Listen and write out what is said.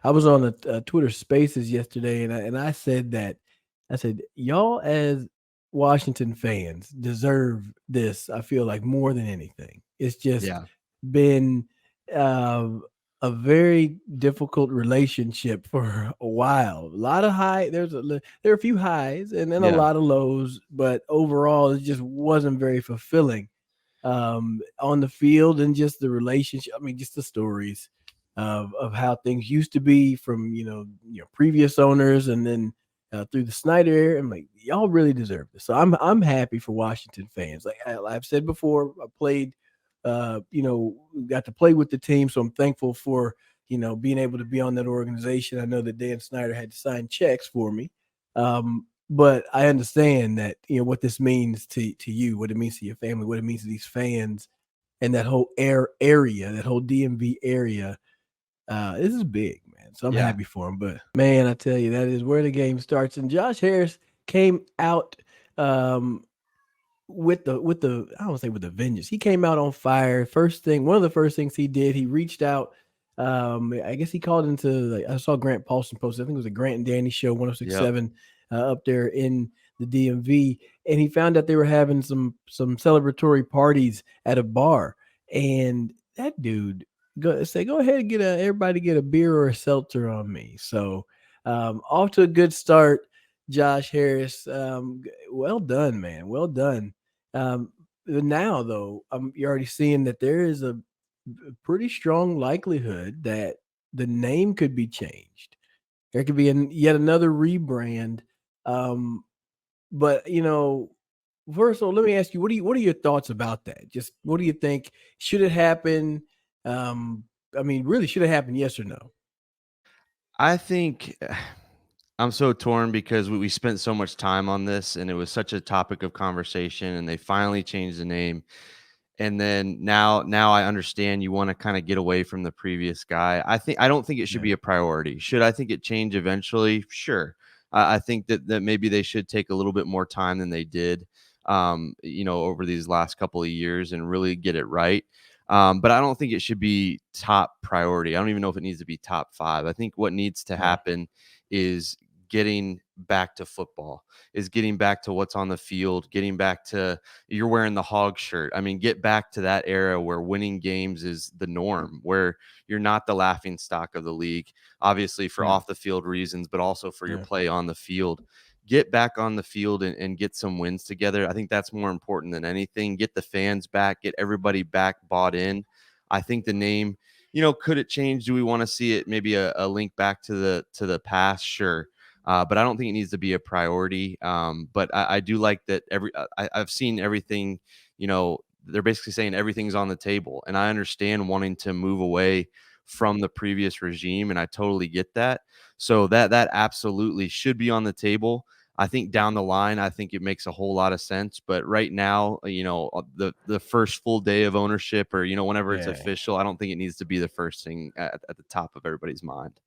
I was on a Twitter Spaces yesterday, and I said that I said y'all as Washington fans deserve this. I feel like more than anything. It's just Yeah. been uh, a very difficult relationship for a while. A lot of high. There are a few highs and then a Yeah. lot of lows, but overall, it just wasn't very fulfilling on the field and just the relationship. I mean, just the stories of how things used to be from previous owners, and then through the Snyder era. I'm like, y'all really deserve this. So I'm happy for Washington fans. Like I've said before, I played, got to play with the team, so I'm thankful for being able to be on that organization. I know that Dan Snyder had to sign checks for me. But I understand that what this means to you, what it means to your family, what it means to these fans, and that whole area, that whole DMV area. This is big, man. So I'm Yeah. happy for him. But man, I tell you, that is where the game starts. And Josh Harris came out um, with the I don't say with the vengeance. He came out on fire. One of the first things he did, he reached out. I guess he called into like I saw Grant Paulson post. I think it was a Grant and Danny show, Yep. 106.7 up there in the DMV, and he found out they were having some celebratory parties at a bar, and that dude go ahead and everybody get a beer or a seltzer on me. So off to a good start. Josh Harris, well done, man. Well done. Now, though, you're already seeing that there is a pretty strong likelihood that the name could be changed. There could be yet another rebrand. Um, but first of all, let me ask you, what are your thoughts about that? Just what do you think? Should it happen? Um, I mean, really, should it happen? Yes or no? I think I'm so torn because we spent so much time on this and it was such a topic of conversation and they finally changed the name. And then now I understand you want to kind of get away from the previous guy. I don't think it should Yeah. be a priority. Should I think it change eventually? Sure. I think that maybe they should take a little bit more time than they did, over these last couple of years and really get it right. But I don't think it should be top priority. I don't even know if it needs to be top five. I think what needs to Yeah. happen is getting back to football, is getting back to what's on the field, getting back to you're wearing the hog shirt. I mean, get back to that era where winning games is the norm, where you're not the laughing stock of the league, obviously for Yeah. off the field reasons, but also for your Yeah. play on the field. Get back on the field and get some wins together. I think that's more important than anything. Get the fans back, get everybody back bought in. I think the name, could it change? Do we want to see it maybe a link back to the past? Sure. But I don't think it needs to be a priority. But I do like that I've seen everything, they're basically saying everything's on the table. And I understand wanting to move away from the previous regime. And I totally get that. So that absolutely should be on the table. I think down the line, I think it makes a whole lot of sense. But right now, the first full day of ownership or, whenever it's Yeah. official, I don't think it needs to be the first thing at the top of everybody's mind.